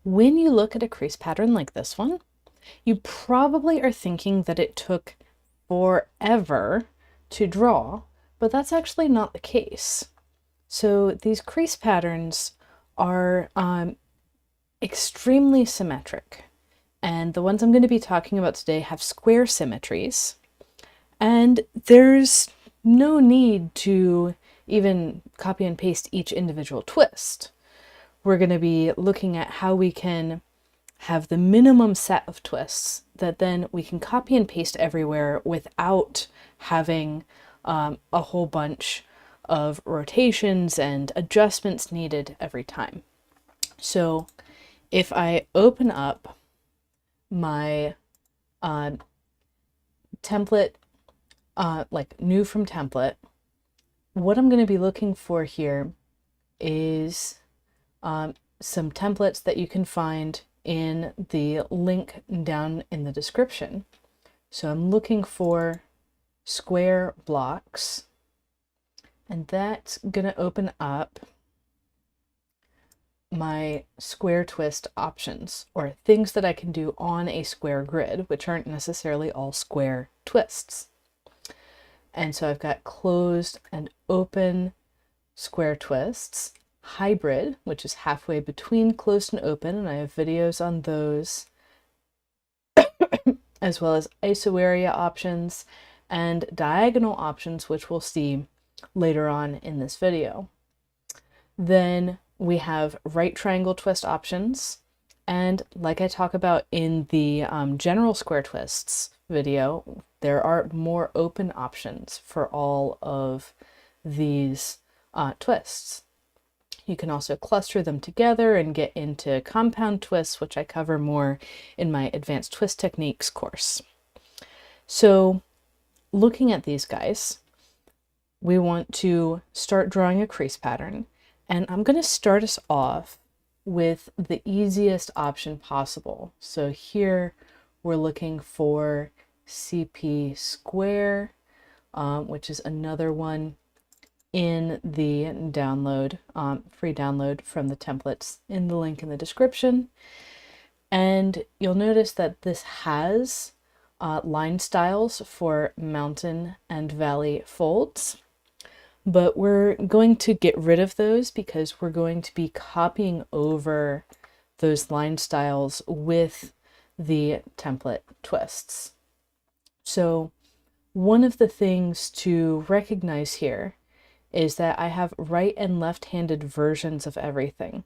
When you look at a crease pattern like this one, you probably are thinking that it took forever to draw, but that's actually not the case. So these crease patterns are extremely symmetric, and the ones I'm going to be talking about today have square symmetries, and there's no need to even copy and paste each individual twist. We're going to be looking at how we can have the minimum set of twists that then we can copy and paste everywhere without having a whole bunch of rotations and adjustments needed every time. So if I open up my template, like new from template, what I'm going to be looking for here is some templates that you can find in the link down in the description. So I'm looking for square blocks, and that's going to open up my square twist options, or things that I can do on a square grid, which aren't necessarily all square twists. And so I've got closed and open square twists, hybrid, which is halfway between closed and open, and I have videos on those, as well as iso area options and diagonal options, which we'll see later on in this video. Then we have right triangle twist options, and like I talk about in the general square twists video, there are more open options for all of these twists. You can also cluster them together and get into compound twists, which I cover more in my advanced twist techniques course. So looking at these guys, we want to start drawing a crease pattern, and I'm going to start us off with the easiest option possible. So here we're looking for CP square, which is another one in the download, free download from the templates in the link in the description. And you'll notice that this has line styles for mountain and valley folds, but we're going to get rid of those because we're going to be copying over those line styles with the template twists. So one of the things to recognize here is that I have right and left-handed versions of everything,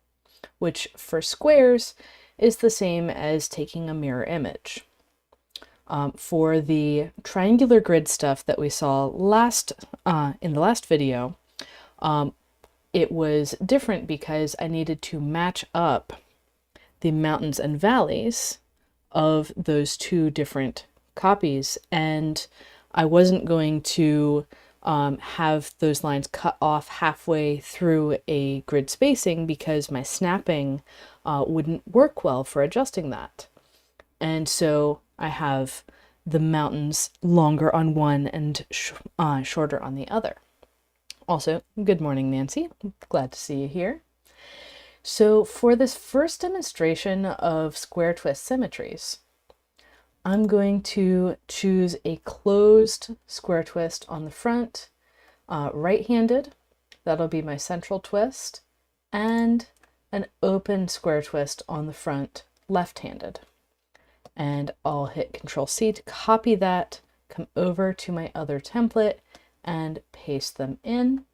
which for squares is the same as taking a mirror image. For the triangular grid stuff that we saw in the last video, it was different because I needed to match up the mountains and valleys of those two different copies, and I wasn't going to have those lines cut off halfway through a grid spacing because my snapping wouldn't work well for adjusting that. And so I have the mountains longer on one and shorter on the other. Also, good morning, Nancy. Glad to see you here. So for this first demonstration of square twist symmetries, I'm going to choose a closed square twist on the front, right-handed, that'll be my central twist, and an open square twist on the front, left-handed. And I'll hit Control-C to copy that, come over to my other template, and paste them in.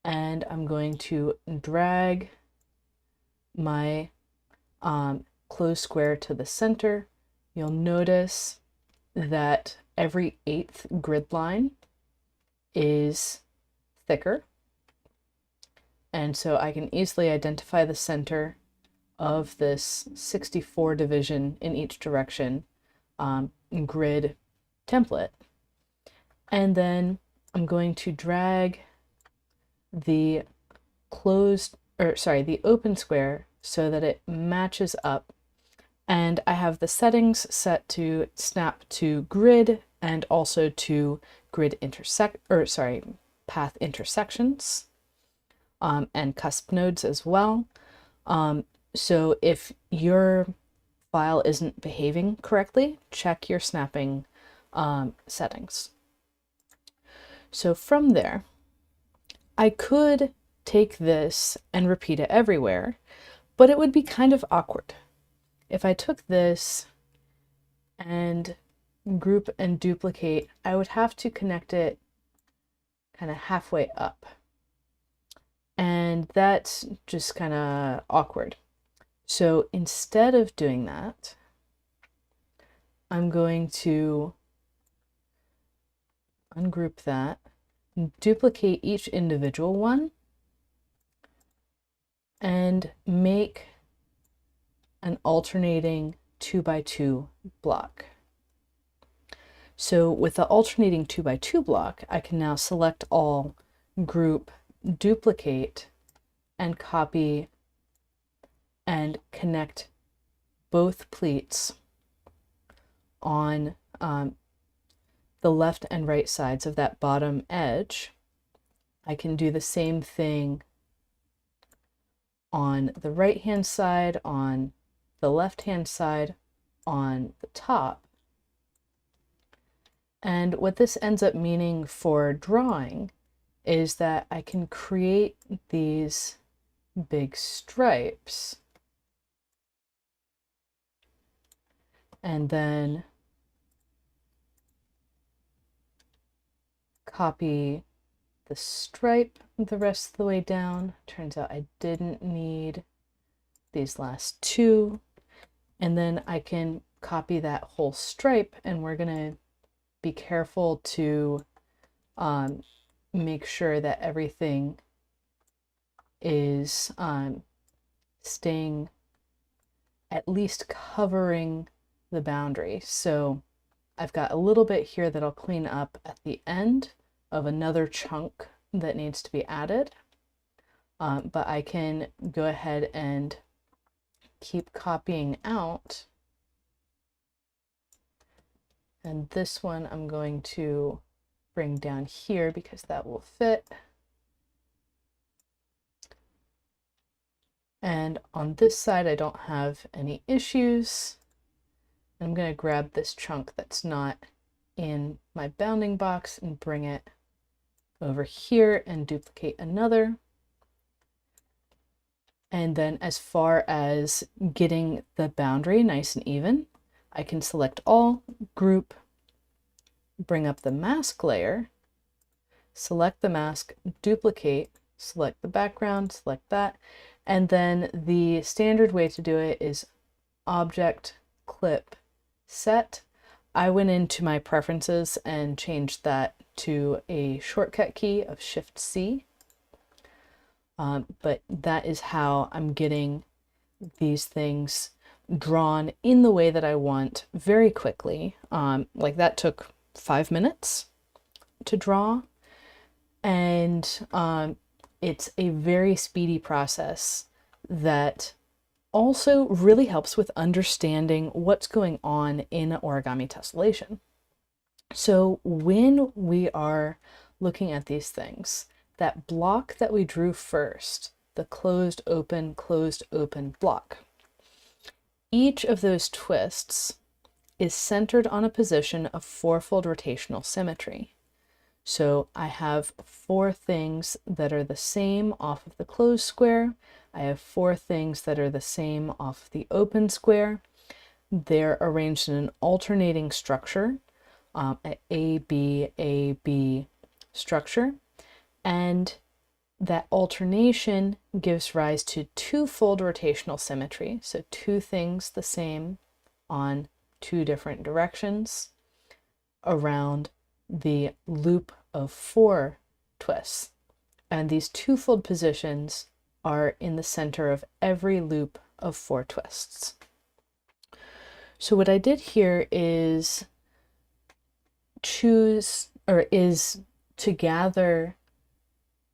And I'm going to drag my closed square to the center. You'll notice that every 8th grid line is thicker. And so I can easily identify the center of this 64 division in each direction grid template. And then I'm going to drag the the open square so that it matches up, and I have the settings set to snap to grid and also to grid path intersections and cusp nodes as well. So if your file isn't behaving correctly, check your snapping settings. So from there, I could take this and repeat it everywhere, but it would be kind of awkward. If I took this and group and duplicate, I would have to connect it kind of halfway up. And that's just kind of awkward. So instead of doing that, I'm going to ungroup that, duplicate each individual one, and make an alternating 2x2 block. So with the alternating 2x2 block, I can now select all, group, duplicate, and copy and connect both pleats on the left and right sides of that bottom edge. I can do the same thing on the right hand side, on the left hand side, on the top. And what this ends up meaning for drawing is that I can create these big stripes and then copy the stripe the rest of the way down. Turns out I didn't need these last two. And then I can copy that whole stripe, and we're going to be careful to make sure that everything is staying at least covering the boundary. So I've got a little bit here that I'll clean up at the end of another chunk that needs to be added. But I can go ahead and keep copying out. And this one I'm going to bring down here because that will fit. And on this side, I don't have any issues. I'm going to grab this chunk that's not in my bounding box and bring it over here and duplicate another. And then as far as getting the boundary nice and even, I can select all, group, bring up the mask layer, select the mask, duplicate, select the background, select that, and then the standard way to do it is object, clip, set. I went into my preferences and changed that to a shortcut key of Shift-C. But that is how I'm getting these things drawn in the way that I want very quickly. Like that took 5 minutes to draw, and it's a very speedy process that also really helps with understanding what's going on in origami tessellation. So when we are looking at these things, that block that we drew first, the closed open block, each of those twists is centered on a position of fourfold rotational symmetry. So I have 4 things that are the same off of the closed square. I have 4 things that are the same off of the open square. They're arranged in an alternating structure, an A, B structure. And that alternation gives rise to twofold rotational symmetry. So 2 things the same on 2 different directions around the loop of 4 twists. And these twofold positions are in the center of every loop of 4 twists. So what I did here is to gather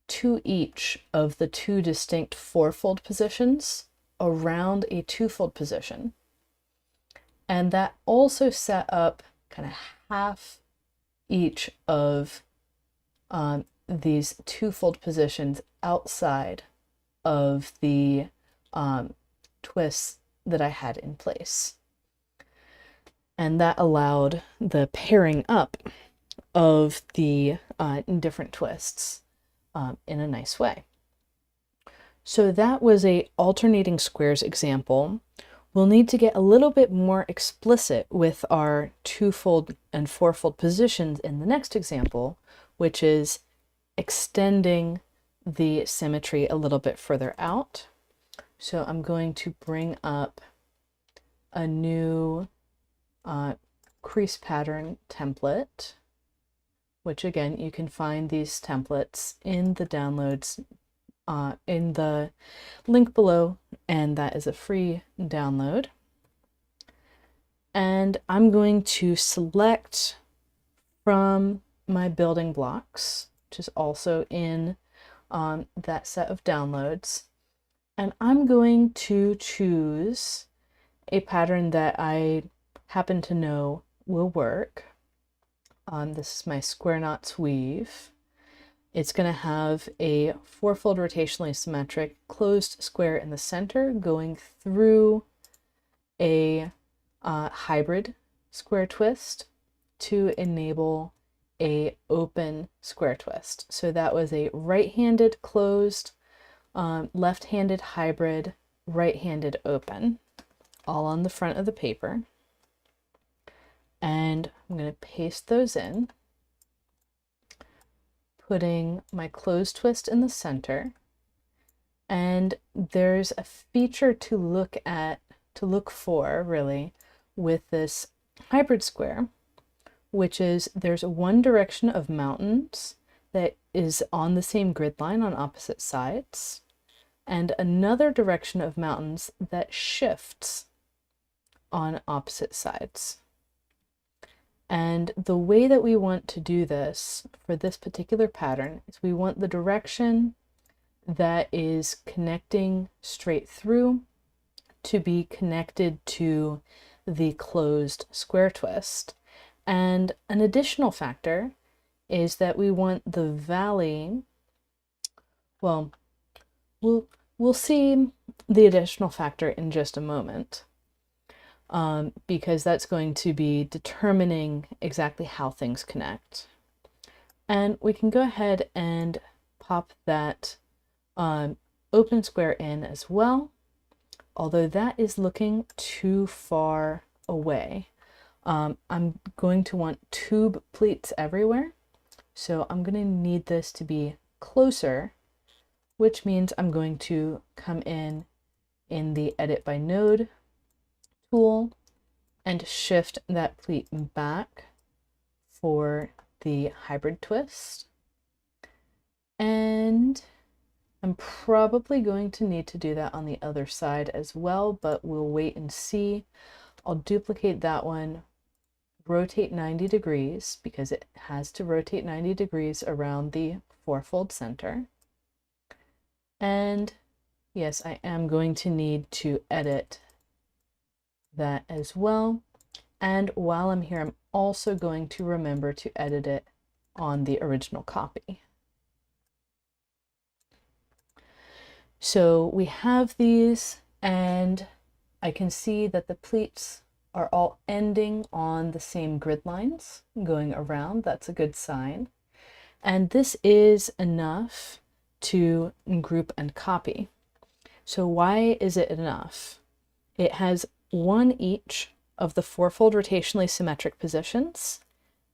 to each of the 2 distinct fourfold positions around a twofold position. And that also set up kind of half each of these twofold positions outside of the twists that I had in place. And that allowed the pairing up of the different twists in a nice way. So that was a alternating squares example. We'll need to get a little bit more explicit with our twofold and fourfold positions in the next example, which is extending the symmetry a little bit further out. So I'm going to bring up a new crease pattern template, which again, you can find these templates in the downloads in the link below, and that is a free download. And I'm going to select from my building blocks, which is also in that set of downloads, and I'm going to choose a pattern that I happen to know will work. This is my square knots weave. It's going to have a fourfold rotationally symmetric closed square in the center going through a hybrid square twist to enable a open square twist. So that was a right-handed closed, left-handed hybrid, right-handed open, all on the front of the paper. And I'm going to paste those in, putting my closed twist in the center. And there's a feature to look for really with this hybrid square, which is there's one direction of mountains that is on the same grid line on opposite sides, and another direction of mountains that shifts on opposite sides. And the way that we want to do this for this particular pattern is we want the direction that is connecting straight through to be connected to the closed square twist. And an additional factor is that we want the valley, well, we'll see the additional factor in just a moment, because that's going to be determining exactly how things connect. And we can go ahead and pop that open square in as well, although that is looking too far away. I'm going to want tube pleats everywhere, so I'm going to need this to be closer, which means I'm going to come in the Edit by Node tool and shift that pleat back for the hybrid twist. And I'm probably going to need to do that on the other side as well, but we'll wait and see. I'll duplicate that one, rotate 90 degrees because it has to rotate 90 degrees around the fourfold center. And yes, I am going to need to edit that as well. And while I'm here, I'm also going to remember to edit it on the original copy. So we have these, and I can see that the pleats are all ending on the same grid lines going around. That's a good sign. And this is enough to group and copy. So why is it enough? It has one each of the fourfold rotationally symmetric positions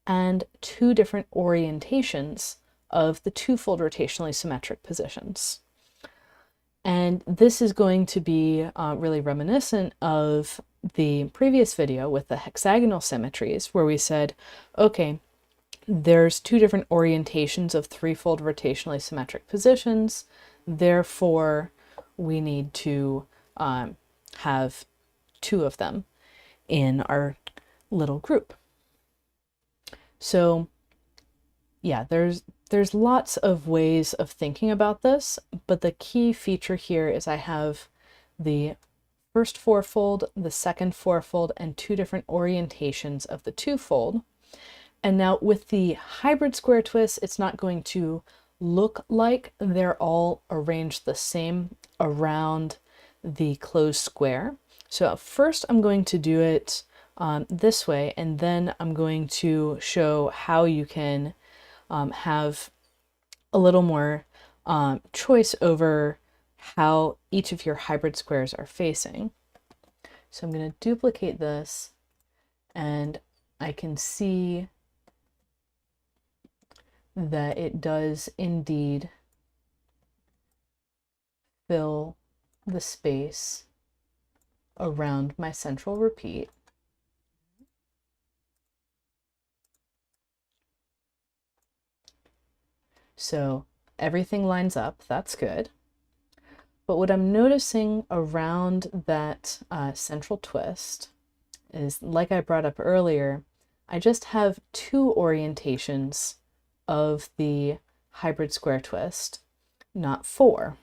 and two different orientations of the twofold rotationally symmetric positions. And this is going to be really reminiscent of the previous video with the hexagonal symmetries, where we said, okay, there's two different orientations of threefold rotationally symmetric positions, therefore we need to have two of them in our little group. So yeah, there's lots of ways of thinking about this, but the key feature here is I have the first fourfold, the second fourfold, and two different orientations of the twofold. And now with the hybrid square twist, it's not going to look like they're all arranged the same around the closed square. So first I'm going to do it this way, and then I'm going to show how you can have a little more choice over how each of your hybrid squares are facing. So I'm going to duplicate this, and I can see that it does indeed fill the space around my central repeat. So everything lines up, that's good. But what I'm noticing around that central twist is, like I brought up earlier, I just have two orientations of the hybrid square twist, not four.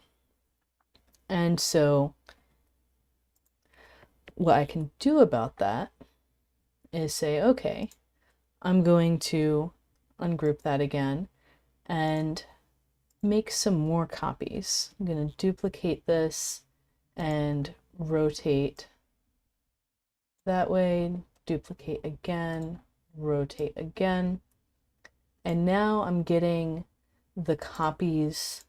And so what I can do about that is say, okay, I'm going to ungroup that again and make some more copies. I'm going to duplicate this and rotate that way, duplicate again, rotate again. And now I'm getting the copies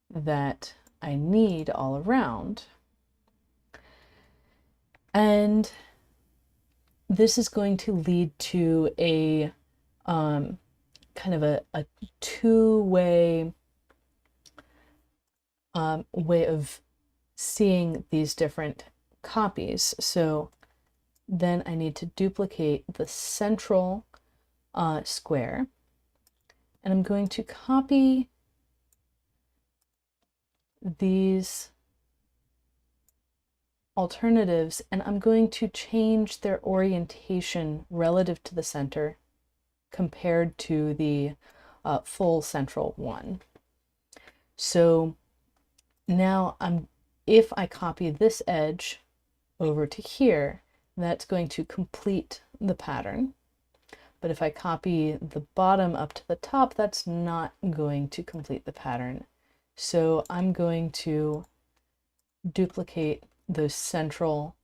that I need all around. And this is going to lead to a kind of a two-way way of seeing these different copies. So then I need to duplicate the central square, and I'm going to copy these alternatives, and I'm going to change their orientation relative to the center compared to the full central one. So now if I copy this edge over to here, that's going to complete the pattern. But if I copy the bottom up to the top, that's not going to complete the pattern. So I'm going to duplicate those central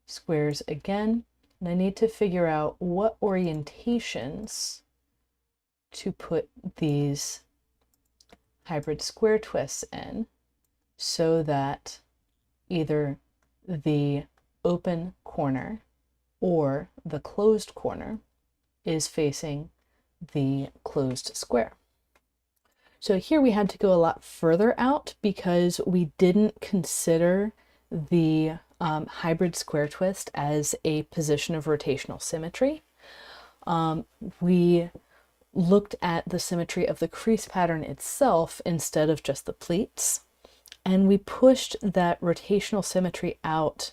squares again, and I need to figure out what orientations to put these hybrid square twists in so that either the open corner or the closed corner is facing the closed square. So here we had to go a lot further out because we didn't consider the hybrid square twist as a position of rotational symmetry. We looked at the symmetry of the crease pattern itself instead of just the pleats, and we pushed that rotational symmetry out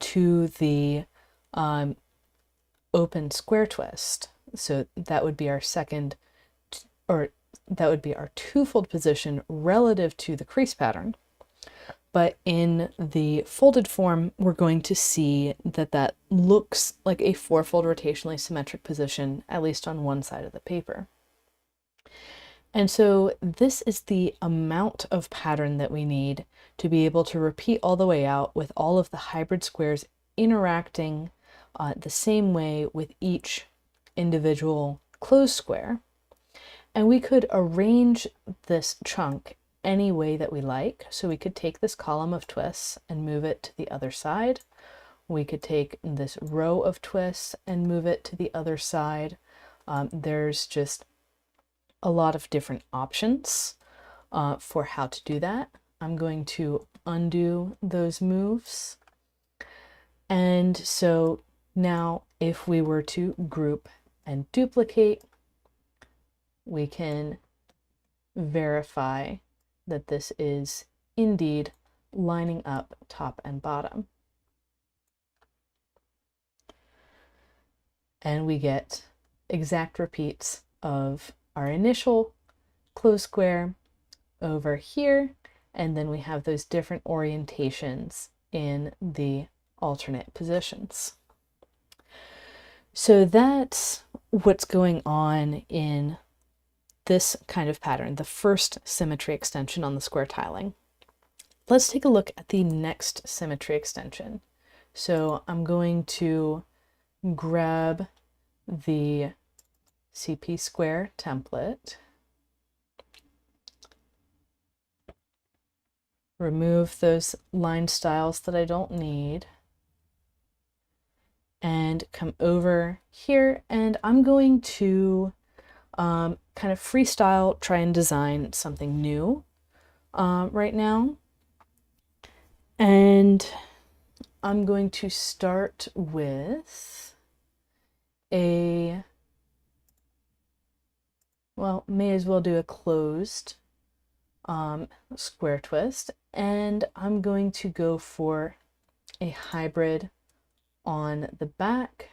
to the open square twist. So that would be our second, or that would be our twofold position relative to the crease pattern. But in the folded form, we're going to see that that looks like a fourfold rotationally symmetric position, at least on one side of the paper. And so this is the amount of pattern that we need to be able to repeat all the way out with all of the hybrid squares interacting the same way with each individual closed square. And we could arrange this chunk any way that we like. So we could take this column of twists and move it to the other side. We could take this row of twists and move it to the other side. There's just a lot of different options for how to do that. I'm going to undo those moves. And so now if we were to group and duplicate, we can verify that this is indeed lining up top and bottom. And we get exact repeats of our initial closed square over here, and then we have those different orientations in the alternate positions. So that's what's going on in this kind of pattern, the first symmetry extension on the square tiling. let's take a look at the next symmetry extension. So I'm going to grab the CP square template, remove those line styles that I don't need, and come over here, and I'm going to kind of freestyle, try and design something new right now. And I'm going to start with may as well do a closed square twist, and I'm going to go for a hybrid on the back.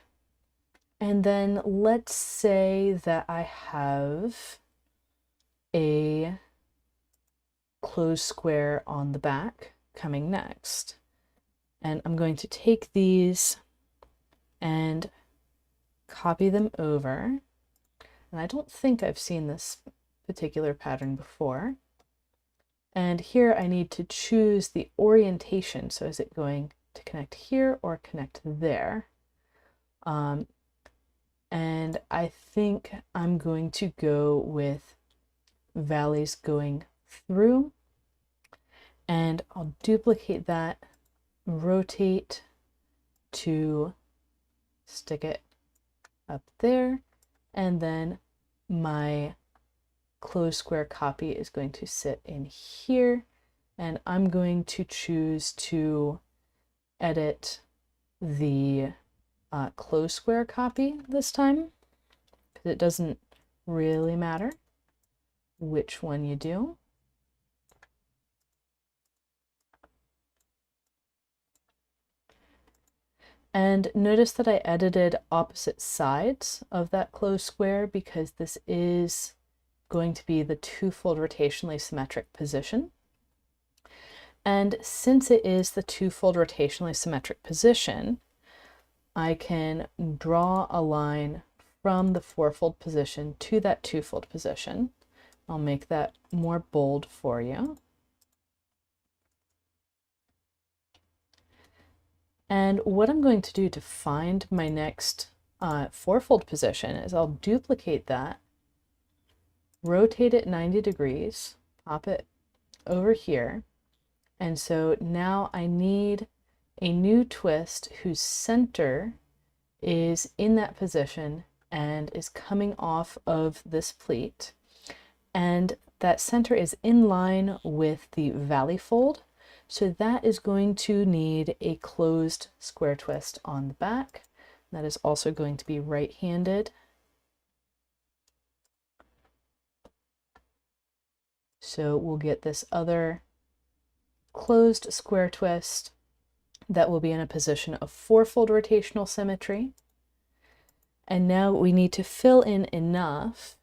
And then let's say that I have a closed square on the back coming next. And I'm going to take these and copy them over. And I don't think I've seen this particular pattern before. And here I need to choose the orientation. So is it going to connect here or connect there? And I think I'm going to go with valleys going through, and I'll duplicate that, rotate to stick it up there, and then my closed square copy is going to sit in here, and I'm going to choose to edit the closed square copy this time, because it doesn't really matter which one you do. And notice that I edited opposite sides of that closed square because this is going to be the two-fold rotationally symmetric position. And since it is the two-fold rotationally symmetric position, I can draw a line from the four-fold position to that two-fold position. I'll make that more bold for you. And what I'm going to do to find my next four-fold position is I'll duplicate that, rotate it 90 degrees, pop it over here. And so now I need a new twist whose center is in that position and is coming off of this pleat. And that center is in line with the valley fold. So that is going to need a closed square twist on the back. That is also going to be right-handed. So we'll get this other closed square twist that will be in a position of four-fold rotational symmetry. And now we need to fill in enough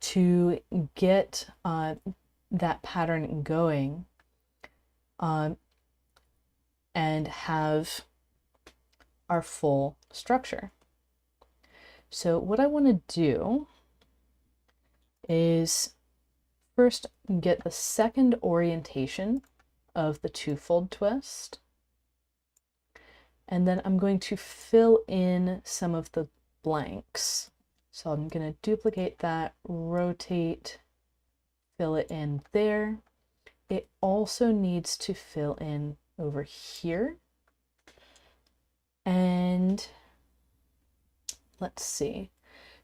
to get that pattern going and have our full structure. So what I want to do is first get the second orientation of the two-fold twist, and then I'm going to fill in some of the blanks. So I'm going to duplicate that, rotate, fill it in there. It also needs to fill in over here. And let's see.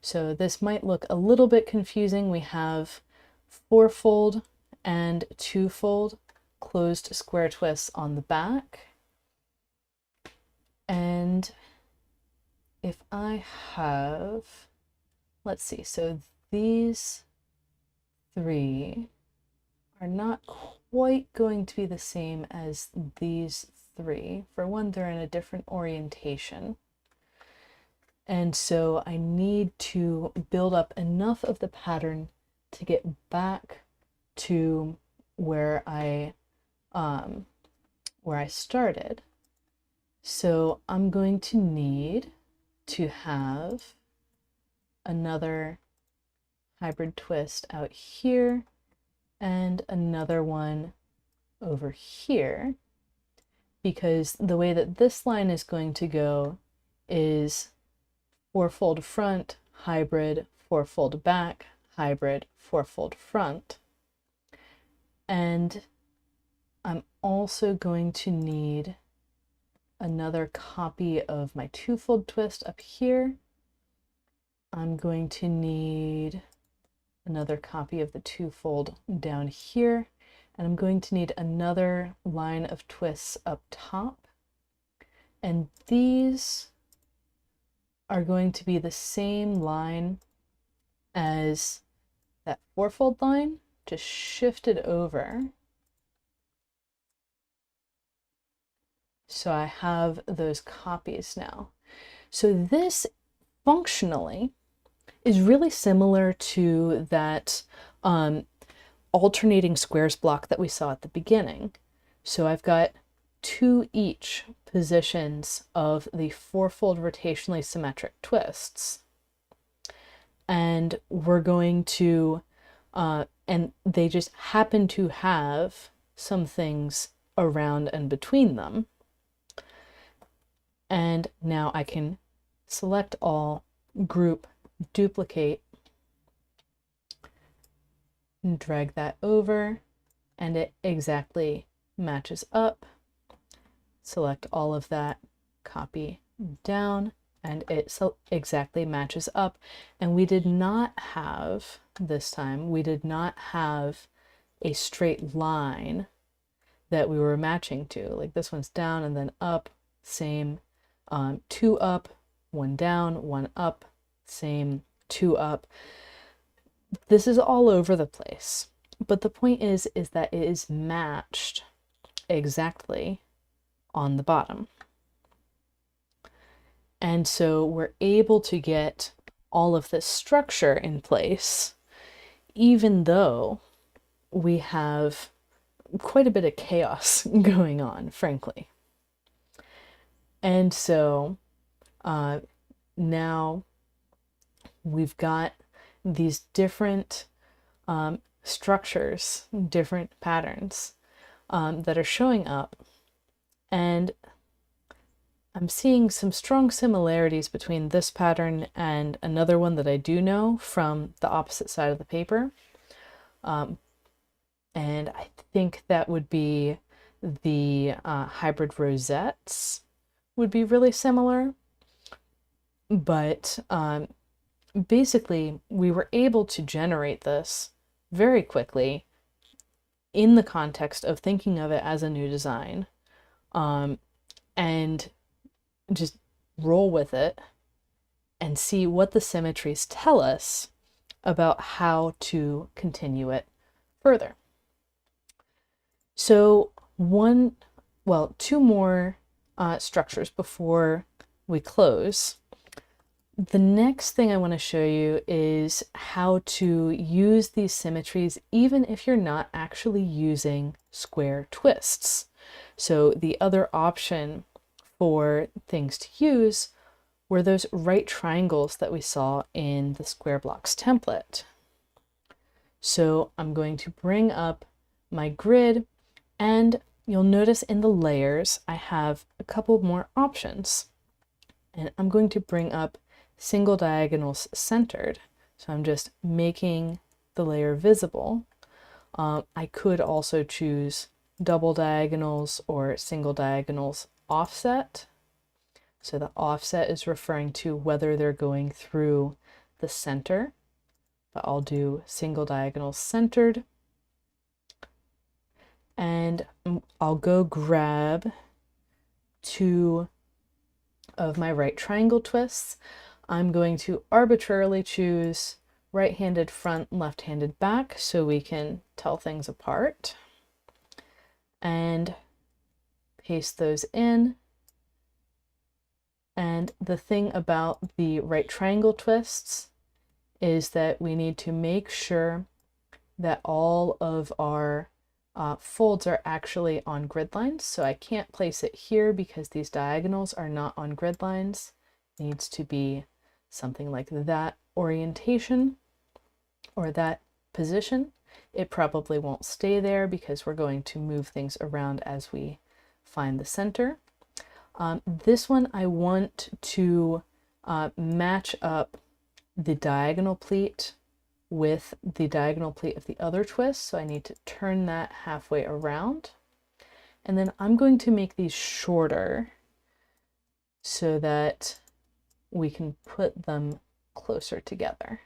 So this might look a little bit confusing. We have four-fold and two-fold closed square twists on the back. And if I have, let's see, so these three are not quite going to be the same as these three. For one, they're in a different orientation. And so I need to build up enough of the pattern to get back to where I started. So I'm going to need to have another hybrid twist out here and another one over here, because the way that this line is going to go is 4-fold front, hybrid, 4-fold back, hybrid, 4-fold front. And I'm also going to need another copy of my 2-fold twist up here. I'm going to need another copy of the 2-fold down here, and I'm going to need another line of twists up top. And these are going to be the same line as that 4-fold line, just shifted over. So I have those copies now. So this functionally is really similar to that alternating squares block that we saw at the beginning. So I've got 2 each positions of the 4-fold rotationally symmetric twists. And we're going to, and they just happen to have some things around and between them. And now I can select all, group, duplicate, and drag that over, and it exactly matches up. Select all of that, copy down, and it exactly matches up. And we did not have, this time, we did not have a straight line that we were matching to. Like this one's down and then up, same, 2 up, 1 down, 1 up, same, 2 up. This is all over the place. But the point is that it is matched exactly on the bottom. And so we're able to get all of this structure in place, even though we have quite a bit of chaos going on, frankly. And so now we've got these different structures, different patterns that are showing up. And I'm seeing some strong similarities between this pattern and another one that I do know from the opposite side of the paper. And I think that would be the hybrid rosettes would be really similar. But basically, we were able to generate this very quickly in the context of thinking of it as a new design, and just roll with it and see what the symmetries tell us about how to continue it further. So two more structures before we close. The next thing I want to show you is how to use these symmetries even if you're not actually using square twists. So the other option for things to use were those right triangles that we saw in the square blocks template. So I'm going to bring up my grid, and you'll notice in the layers I have a couple more options. And I'm going to bring up single diagonals centered. So I'm just making the layer visible. I could also choose double diagonals or single diagonals offset. So the offset is referring to whether they're going through the center, but I'll do single diagonals centered. And I'll go grab 2 of my right triangle twists. I'm going to arbitrarily choose right-handed front, left-handed back so we can tell things apart. And paste those in. And the thing about the right triangle twists is that we need to make sure that all of our folds are actually on grid lines. So I can't place it here because these diagonals are not on grid lines. It needs to be something like that orientation or that position. It probably won't stay there because we're going to move things around as we find the center. This one I want to match up the diagonal pleat with the diagonal pleat of the other twist, so I need to turn that halfway around. And then I'm going to make these shorter so that we can put them closer together.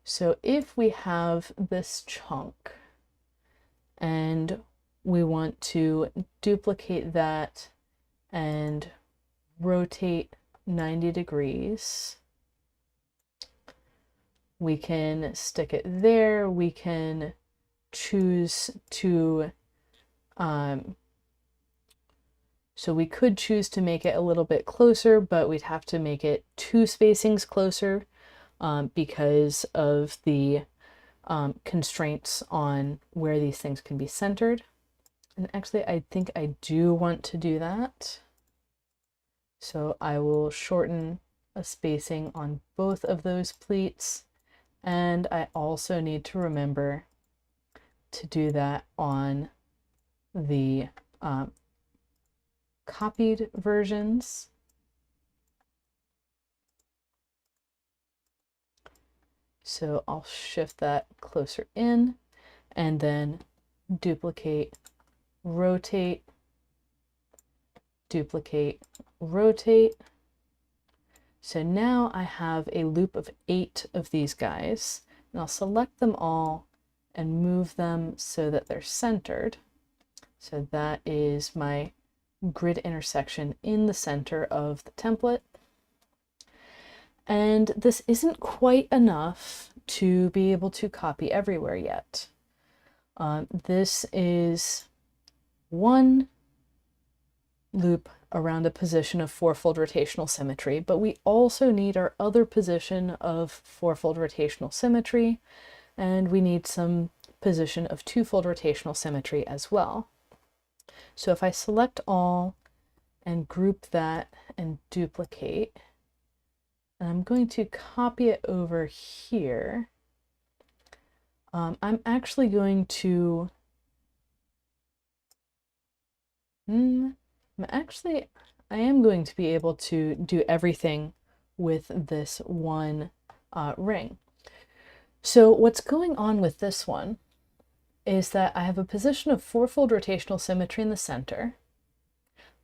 So if we have this chunk and we want to duplicate that and rotate 90 degrees, we can stick it there. We can choose to, so we could choose to make it a little bit closer, but we'd have to make it 2 spacings closer because of the constraints on where these things can be centered. And actually, I think I do want to do that. So I will shorten a spacing on both of those pleats. And I also need to remember to do that on the copied versions. So I'll shift that closer in and then duplicate, rotate, duplicate, rotate. So now I have a loop of 8 of these guys, and I'll select them all and move them so that they're centered. So that is my grid intersection in the center of the template. And this isn't quite enough to be able to copy everywhere yet. This is one loop around a position of 4-fold rotational symmetry, but we also need our other position of 4-fold rotational symmetry, and we need some position of 2-fold rotational symmetry as well. So if I select all and group that and duplicate, and I'm going to copy it over here, I'm actually going to I am going to be able to do everything with this one ring. So what's going on with this one is that I have a position of 4-fold rotational symmetry in the center.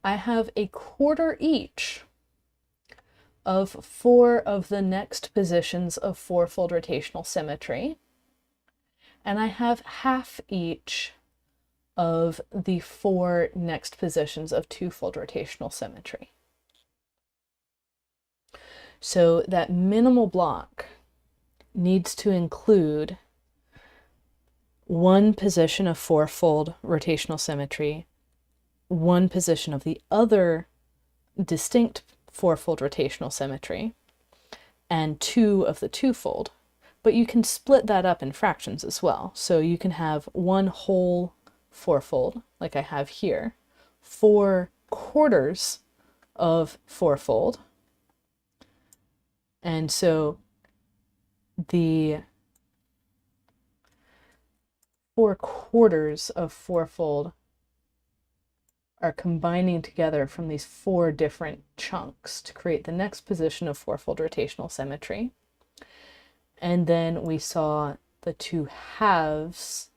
I have a quarter each of 4 of the next positions of 4-fold rotational symmetry, and I have half each of the 4 next positions of 2-fold rotational symmetry. So that minimal block needs to include 1 position of 4-fold rotational symmetry, 1 position of the other distinct 4-fold rotational symmetry, and 2 of the 2-fold. But you can split that up in fractions as well. So you can have 1 whole 4-fold, like I have here, 4 quarters of 4-fold. And so the 4 quarters of 4-fold are combining together from these 4 different chunks to create the next position of 4-fold rotational symmetry. And then we saw the 2 halves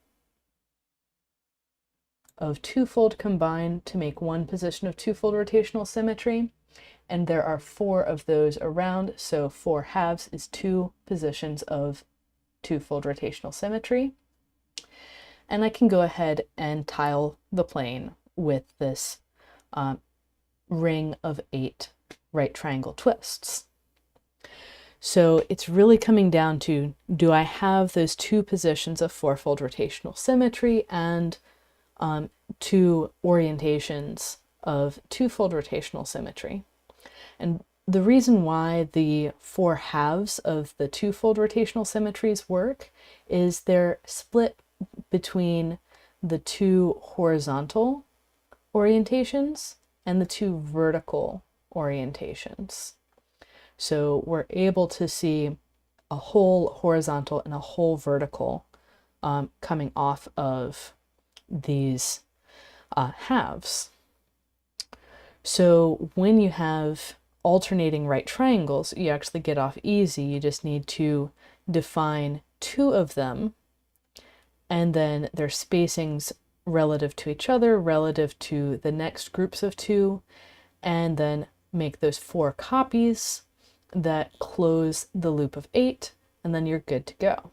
of 2-fold combined to make 1 position of 2-fold rotational symmetry. And there are 4 of those around, so 4 halves is 2 positions of 2-fold rotational symmetry. And I can go ahead and tile the plane with this ring of 8 right triangle twists. So it's really coming down to, do I have those 2 positions of 4-fold rotational symmetry and 2 orientations of 2-fold rotational symmetry? And the reason why the 4 halves of the 2-fold rotational symmetries work is they're split between the 2 horizontal orientations and the 2 vertical orientations. So we're able to see a whole horizontal and a whole vertical coming off of these halves. So when you have alternating right triangles, you actually get off easy. You just need to define two of them, and then their spacings relative to each other, relative to the next groups of two, and then make those 4 copies that close the loop of 8, and then you're good to go.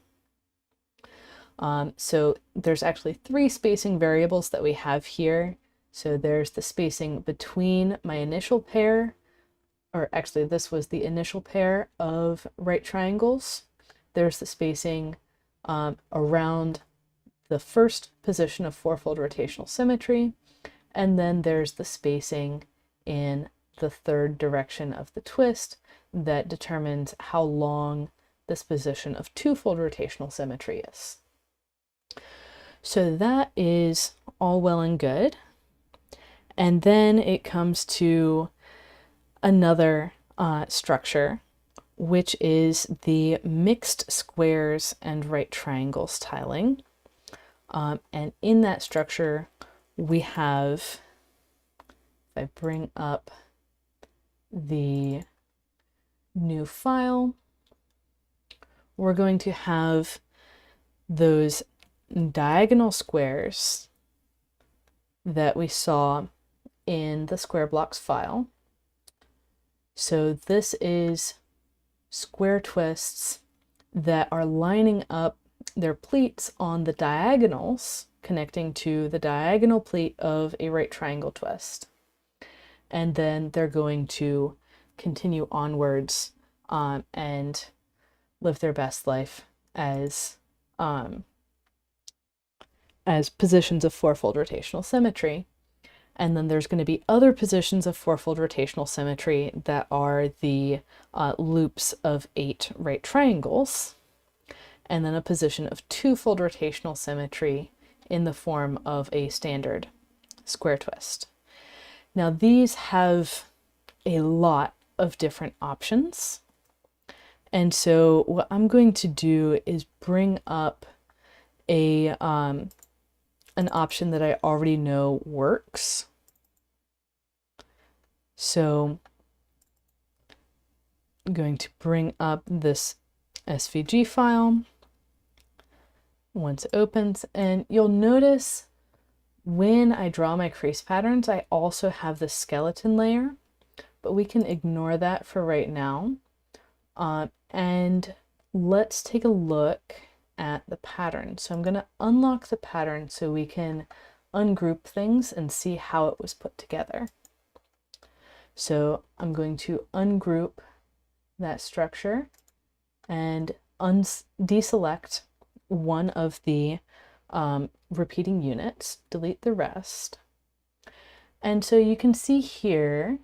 So there's actually 3 spacing variables that we have here. So there's the spacing between my initial pair, or actually this was the initial pair of right triangles. There's the spacing around the first position of fourfold rotational symmetry, and then there's the spacing in the third direction of the twist that determines how long this position of twofold rotational symmetry is. So that is all well and good. And then it comes to another structure, which is the mixed squares and right triangles tiling. And in that structure, we have, if I bring up the new file, we're going to have those diagonal squares that we saw in the square blocks file. So this is square twists that are lining up their pleats on the diagonals, connecting to the diagonal pleat of a right triangle twist. And then they're going to continue onwards and live their best life as positions of fourfold rotational symmetry. And then there's going to be other positions of fourfold rotational symmetry that are the loops of 8 right triangles, and then a position of twofold rotational symmetry in the form of a standard square twist. Now these have a lot of different options, and so what I'm going to do is bring up an option that I already know works. So I'm going to bring up this SVG file once it opens, and you'll notice when I draw my crease patterns, I also have the skeleton layer, but we can ignore that for right now. And let's take a look at the pattern. So I'm going to unlock the pattern so we can ungroup things and see how it was put together. So I'm going to ungroup that structure and deselect one of the repeating units, delete the rest. And so you can see here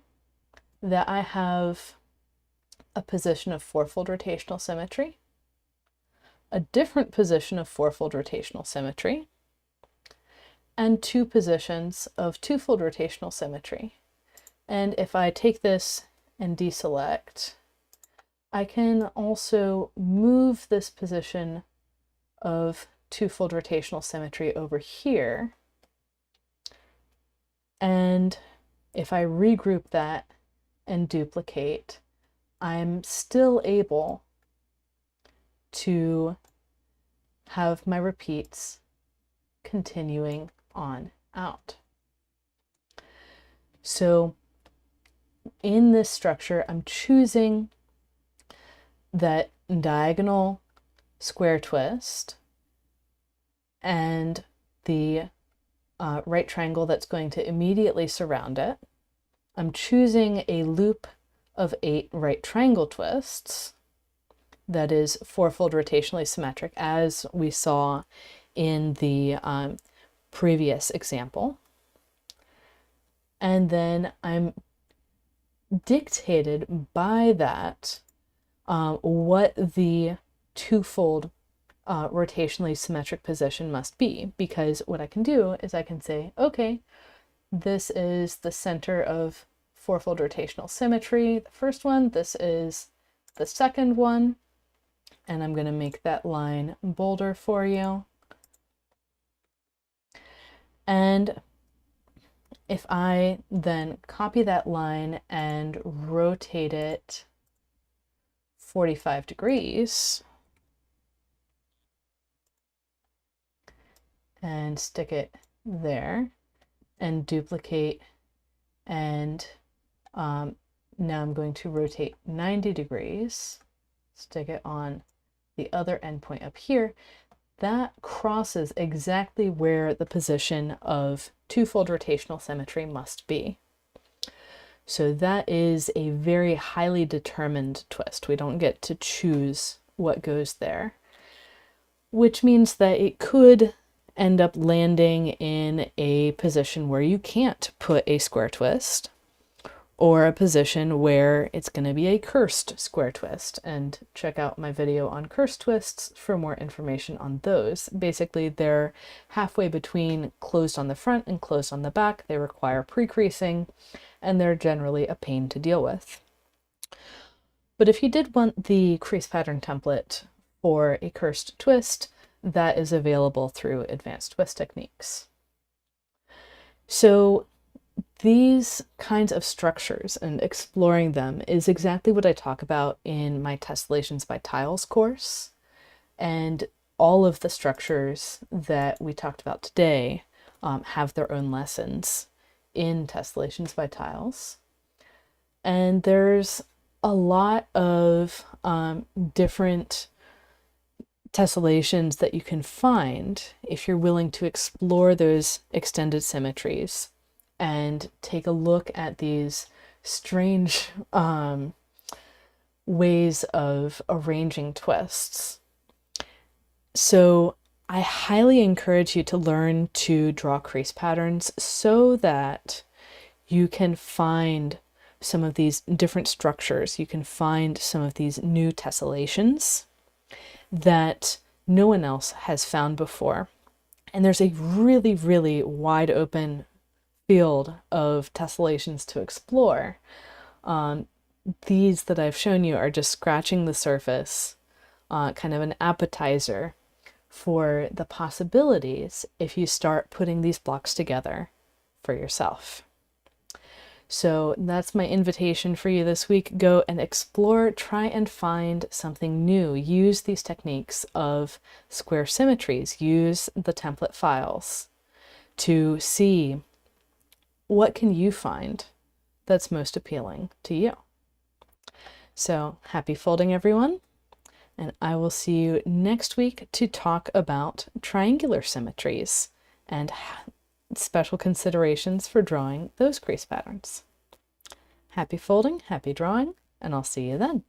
that I have a position of fourfold rotational symmetry, a different position of fourfold rotational symmetry, and 2 positions of twofold rotational symmetry. And if I take this and deselect, I can also move this position of twofold rotational symmetry over here. And if I regroup that and duplicate, I'm still able to have my repeats continuing on out. So in this structure, I'm choosing that diagonal square twist and the right triangle that's going to immediately surround it. I'm choosing a loop of 8 right triangle twists that is fourfold rotationally symmetric, as we saw in the previous example. And then I'm dictated by that what the twofold rotationally symmetric position must be, because what I can do is I can say, okay, this is the center of fourfold rotational symmetry, the first one, this is the second one, and I'm going to make that line bolder for you. And if I then copy that line and rotate it 45 degrees and stick it there and duplicate, and now I'm going to rotate 90 degrees, stick it on the other endpoint up here. That crosses exactly where the position of twofold rotational symmetry must be. So that is a very highly determined twist. We don't get to choose what goes there, which means that it could end up landing in a position where you can't put a square twist, or a position where it's going to be a cursed square twist. And check out my video on cursed twists for more information on those. Basically, they're halfway between closed on the front and closed on the back. They require pre-creasing, and they're generally a pain to deal with. But if you did want the crease pattern template for a cursed twist, that is available through Advanced Twist Techniques. So these kinds of structures and exploring them is exactly what I talk about in my Tessellations by Tiles course. And all of the structures that we talked about today have their own lessons in Tessellations by Tiles. And there's a lot of different tessellations that you can find if you're willing to explore those extended symmetries and take a look at these strange ways of arranging twists. So I highly encourage you to learn to draw crease patterns so that you can find some of these different structures. You can find some of these new tessellations that no one else has found before. And there's a really, really wide open field of tessellations to explore. These that I've shown you are just scratching the surface, kind of an appetizer for the possibilities if you start putting these blocks together for yourself. So that's my invitation for you this week. Go and explore, try and find something new. Use these techniques of square symmetries. Use the template files to see what can you find that's most appealing to you. So happy folding, everyone. And I will see you next week to talk about triangular symmetries and special considerations for drawing those crease patterns. Happy folding, happy drawing, and I'll see you then.